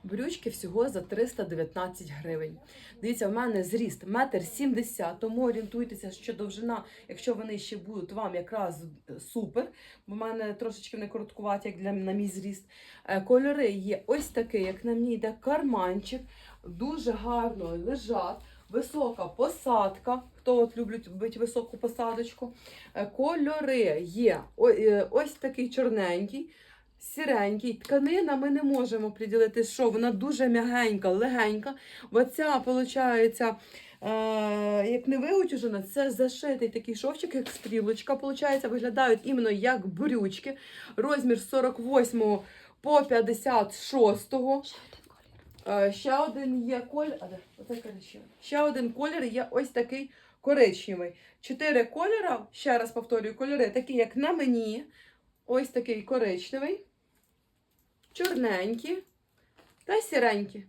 Брючки всього за 319 гривень. Дивіться, в мене зріст 1,70 м, тому орієнтуйтеся, що довжина, якщо вони ще будуть, вам якраз супер. Бо в мене трошечки не короткуваті, як на мій зріст. Кольори є ось такий, як на мені йде карманчик. Дуже гарно лежать. Висока посадка. Хто от любить високу посадочку. Кольори є ось такий чорненький. Сіренький. Тканина ми не можемо приділити, що вона дуже м'ягенька, легенька. Оця, виходить, як не виутюжена, це зашитий такий шовчик, як стрілочка. Виходить, виглядають іменно як брючки. Розмір з 48 по 56. Ще один є колір. Ще один колір є ось такий коричневий. 4 кольори, ще раз повторюю, кольори такі, як на мені. Ось такий коричневий, чорненькі та сіренькі.